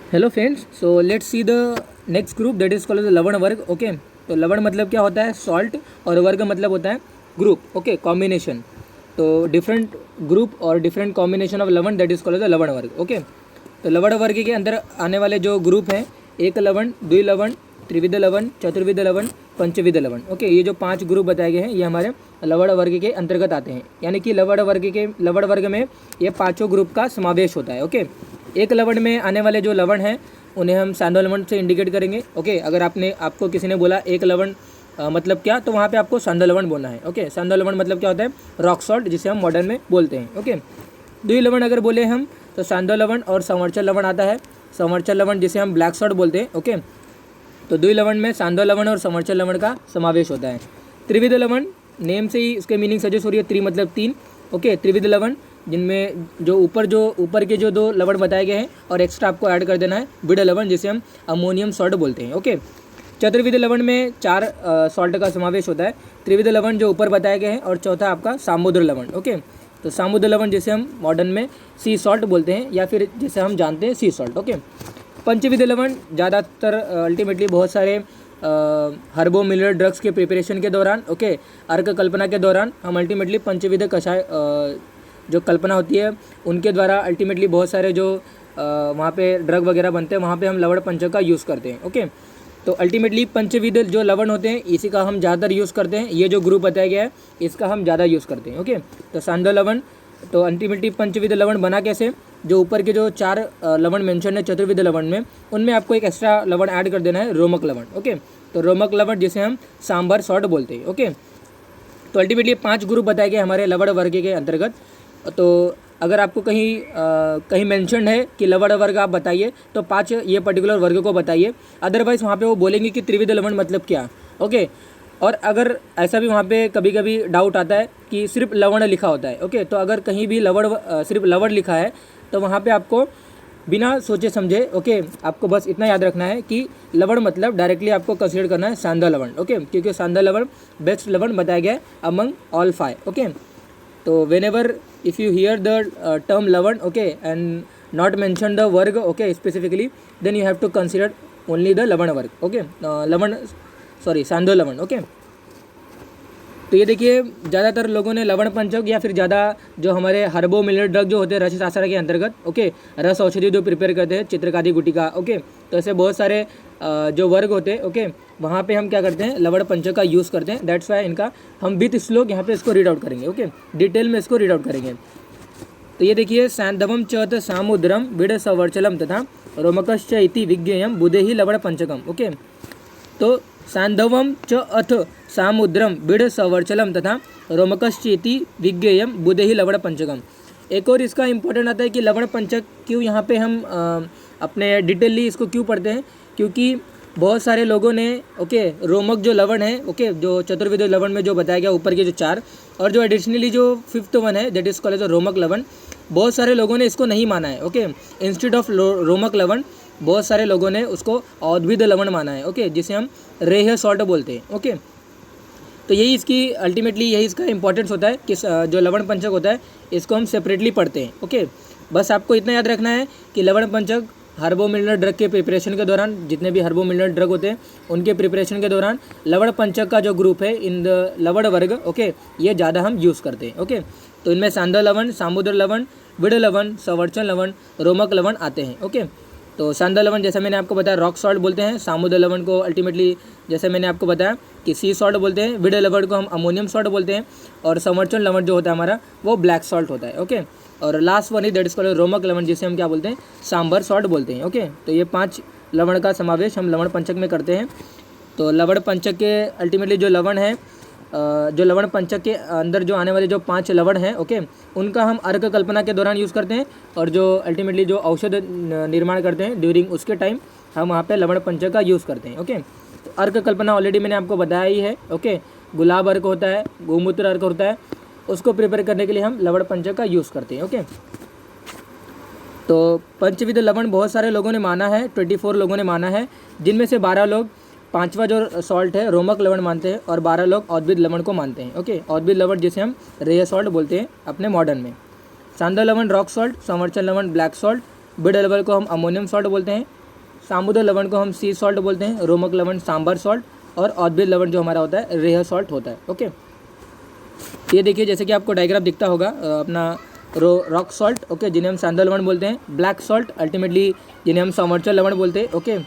Hello friends, so let's see the next group that is called लवण varg. Okay, तो लवण मतलब क्या होता है? सॉल्ट. और वर्ग मतलब होता है ग्रुप. Okay, combination. तो डिफरेंट ग्रुप और डिफरेंट कॉम्बिनेशन ऑफ लवण दैट इज कॉल्ड लवण वर्ग. ओके, तो लवण वर्ग के अंदर आने वाले जो ग्रुप हैं, एक लवण, द्वि लवण, त्रिविध लवण, चतुर्विध लवण, पंचविध लवण. ओके, ये जो 5 ग्रुप बताए गए हैं ये हमारे लवण वर्ग के अंतर्गत आते हैं. यानी कि लवण वर्ग में ये पाँचों ग्रुप का समावेश होता है. ओके, एक लवण में आने वाले जो लवण हैं उन्हें हम सांदो लवण से इंडिकेट करेंगे. ओके, अगर आपको किसी ने बोला एक लवण मतलब क्या, तो वहाँ पे आपको सांदो लवण बोलना है. ओके, सांदो लवण मतलब क्या होता है? रॉक सॉल्ट, जिसे हम मॉडर्न में बोलते हैं. ओके, द्वि लवण अगर बोले हम तो सांदो लवण और संवरचल लवण आता है. संवरचल लवण जिसे हम ब्लैक सॉल्ट बोलते हैं. ओके, तो द्वि लवण में सांदो लवण और संवरचल लवण का समावेश होता है. त्रिविध लवण, नेम से ही उसके मीनिंग सजेस्ट हो रही है. त्रि मतलब 3. ओके, त्रिविध लवण जिनमें जो ऊपर के जो 2 लवण बताए गए हैं और एक्स्ट्रा आपको ऐड कर देना है विड लवण, जिसे हम अमोनियम सॉल्ट बोलते हैं. ओके, चतुर्विध लवण में 4 सॉल्ट का समावेश होता है. त्रिविध लवण जो ऊपर बताए गए हैं और चौथा आपका सामुद्र लवण. ओके, तो सामुद्र लवण जिसे हम मॉडर्न में सी सॉल्ट बोलते हैं या फिर जिसे हम जानते हैं सी सॉल्ट. ओके, पंचविध लवण ज़्यादातर अल्टीमेटली बहुत सारे हर्बो मिलर ड्रग्स के प्रिपरेशन के दौरान, ओके, अर्क कल्पना के दौरान हम अल्टीमेटली पंचविध कषाय जो कल्पना होती है उनके द्वारा अल्टीमेटली बहुत सारे जो वहाँ पे ड्रग वगैरह बनते हैं वहाँ पे हम लवण पंचक का यूज़ करते हैं. ओके, तो अल्टीमेटली पंचविध जो लवण होते हैं इसी का हम ज़्यादातर यूज़ करते हैं. ये जो ग्रुप बताया गया है इसका हम ज़्यादा यूज़ करते हैं. ओके, तो सांदो लवण, तो अल्टीमेटली पंचविध लवण बना कैसे? जो ऊपर के जो 4 लवण मेंशन है चतुर्विध लवण में, उनमें आपको एक एक्स्ट्रा लवण ऐड कर देना है, रोमक लवण. ओके, तो रोमक लवण जिसे हम सांभर सॉल्ट बोलते हैं. ओके, तो अल्टीमेटली 5 ग्रुप बताए गए हमारे लवण वर्ग के अंतर्गत. तो अगर आपको कहीं मेंशन है कि लवण वर्ग आप बताइए तो 5 ये पर्टिकुलर वर्ग को बताइए. अदरवाइज वहाँ पे वो बोलेंगे कि त्रिविध लवण मतलब क्या. ओके, और अगर ऐसा भी वहाँ पे कभी कभी डाउट आता है कि सिर्फ लवण लिखा होता है. ओके, तो अगर कहीं भी सिर्फ लवण लिखा है तो वहाँ पे आपको बिना सोचे समझे, ओके, आपको बस इतना याद रखना है कि लवण मतलब डायरेक्टली आपको कंसीडर करना है सांदा लवण. ओके, क्योंकि सांदा लवण बेस्ट लवण बताया गया है अमंग ऑल 5. ओके, तो whenever if you hear the term lavan, okay, and not mention the varg, okay, specifically, then you have to consider only the lavan varg. Okay, सांदो लवण. ओके, तो ये देखिए ज़्यादातर लोगों ने लवण पंचक या फिर ज़्यादा जो हमारे हर्बो मिलर ड्रग जो होते हैं रस शास्त्र के अंतर्गत, ओके, रस औषधि जो प्रिपेयर करते हैं, चित्रकादि गुटिका. ओके, तो ऐसे बहुत सारे जो वर्ग होते हैं, ओके, वहाँ पे हम क्या करते हैं? लवण पंचक का यूज़ करते हैं. दैट्स वाई इनका हम विथ श्लोक यहाँ पे इसको रीड आउट करेंगे. ओके, डिटेल में इसको रीड आउट करेंगे. तो ये देखिए, सैंधवम चौथ सामुद्रम विड़ सवर्चलम तथा रोमकश्च इति विज्ञेयम बुधे ही लवण पंचकम. ओके, तो सांधवम च अथ सामुद्रम विड़ सवर्चलम तथा रोमकश्चेति विज्ञेयम बुधे ही लवण पंचकम. एक और इसका इंपॉर्टेंट आता है कि लवण पंचक क्यों यहाँ पे हम अपने डिटेलली इसको क्यों पढ़ते हैं, क्योंकि बहुत सारे लोगों ने, ओके, रोमक जो लवण है, ओके, जो चतुर्विध लवण में जो बताया गया ऊपर के जो 4, और जो एडिशनली जो 5th वन है दैट इज कॉल्ड रोमक लवण, बहुत सारे लोगों ने इसको नहीं माना है. ओके, इंस्टेड ऑफ रोमक लवण बहुत सारे लोगों ने उसको औद्भिद लवण माना है. ओके, जिसे हम रेह सॉल्ट बोलते हैं. ओके, तो यही इसकी अल्टीमेटली यही इसका इंपॉर्टेंस होता है कि जो लवण पंचक होता है इसको हम सेपरेटली पढ़ते हैं. ओके, बस आपको इतना याद रखना है कि लवण पंचक हर्बो मिलर ड्रग के प्रिपरेशन के दौरान, जितने भी हर्बो मिलर ड्रग होते हैं उनके प्रिपरेशन के दौरान लवण पंचक का जो ग्रुप है in the lavan varg, okay, ये ज़्यादा हम यूज़ करते हैं. ओके, तो इनमें सांदो लवण, सामुद्र लवण, विड़ लवण, संवर्चन लवण, रोमक लवण आते हैं. ओके, तो सांदो लवण जैसे मैंने आपको बताया रॉक सॉल्ट बोलते हैं. सामुद्र लवण को अल्टीमेटली जैसे मैंने आपको बताया कि सी सॉल्ट बोलते हैं. विड लवण को हम अमोनियम सॉल्ट बोलते हैं. और संवर्चन लवण जो होता है हमारा वो ब्लैक सॉल्ट होता है. ओके, और last one is that is called romak lavan, जिसे हम क्या बोलते हैं? सांभर सॉल्ट बोलते हैं. ओके, तो ये 5 लवण का समावेश हम लवण पंचक में करते हैं. तो लवण पंचक के अल्टीमेटली जो लवण है, जो लवण पंचक के अंदर जो आने वाले जो 5 लवण हैं, ओके, उनका हम अर्क कल्पना के दौरान यूज़ करते हैं. और जो अल्टीमेटली जो औषध निर्माण करते हैं ड्यूरिंग उसके टाइम हम वहाँ पे लवण पंचक का यूज़ करते हैं. ओके, तो अर्क कल्पना ऑलरेडी मैंने आपको बताया ही है. ओके, गुलाब अर्क होता है, गोमूत्र अर्क होता है, उसको प्रिपेयर करने के लिए हम लवण पंचक का यूज़ करते हैं. ओके, तो पंचविध लवण बहुत सारे लोगों ने माना है, 24 लोगों ने माना है, जिनमें से 12 लोग 5वां जो सॉल्ट है रोमक लवण मानते हैं और 12 लोग औद्भिद लवण को मानते हैं. ओके, औद्भिद लवण जिसे हम रेह सॉल्ट बोलते हैं अपने मॉडर्न में. सांदो लवण रॉक सॉल्ट, संवर्चन लवण ब्लैक सॉल्ट, विड लवण को हम अमोनियम सॉल्ट बोलते हैं. सामुद्र लवण को हम सी सॉल्ट बोलते हैं, रोमक लवण सांबर सॉल्ट, और औद्भिद लवण जो हमारा होता है रेह सॉल्ट होता है। ओके, ये देखिए जैसे कि आपको डायग्राम दिखता होगा अपना रॉक सॉल्ट, ओके, जिन्हें हम सांदा लवण बोलते हैं, ब्लैक सॉल्ट अल्टीमेटली जिन्हें हम संवरचर लवण बोलते हैं। ओके,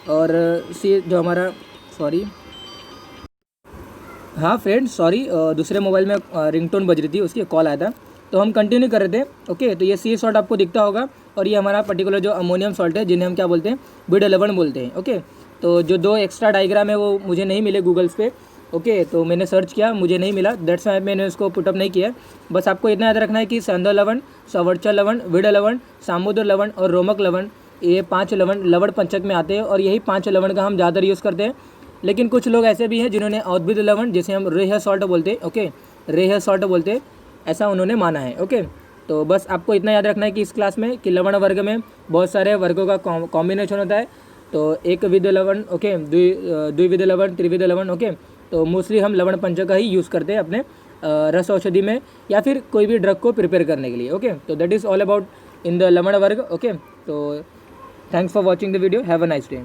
और सी जो हमारा सॉरी हाँ फ्रेंड्स सॉरी, दूसरे मोबाइल में रिंगटोन बज रही थी, उसकी कॉल आया था, तो हम कंटिन्यू कर रहे थे। ओके, तो ये सी सॉल्ट आपको दिखता होगा, और ये हमारा पर्टिकुलर जो अमोनियम सॉल्ट है जिन्हें हम क्या बोलते हैं, बिड लवण बोलते हैं। ओके, तो जो 2 एक्स्ट्रा डायग्राम है वो मुझे नहीं मिले गूगल्स पे। ओके, तो मैंने सर्च किया, मुझे नहीं मिला, दैट्स वाई मैंने उसको पुटअप नहीं किया। बस आपको इतना याद रखना है कि सांदा लवण, संवरचर लवण, विड लवण, सामुद्र लवण और रोमक लवण, ये 5 लवण लवण पंचक में आते हैं, और यही 5 लवण का हम ज़्यादा यूज़ करते हैं। लेकिन कुछ लोग ऐसे भी हैं जिन्होंने औद्भिद लवण, जिसे हम रेह सॉल्ट बोलते हैं, ओके, रेह सॉल्ट बोलते हैं, ऐसा उन्होंने माना है। ओके, तो बस आपको इतना याद रखना है कि इस क्लास में कि लवण वर्ग में बहुत सारे वर्गों का कॉम्बिनेशन होता है। तो एक विध लवण, ओके, द्विविध लवण, त्रिविध लवण। ओके, तो मोस्टली हम लवण पंचक का ही यूज़ करते हैं अपने रस औषधि में या फिर कोई भी ड्रग को प्रिपेयर करने के लिए। ओके, तो that is all about in the lavan varg. Okay, तो thanks for watching the video, have a nice day.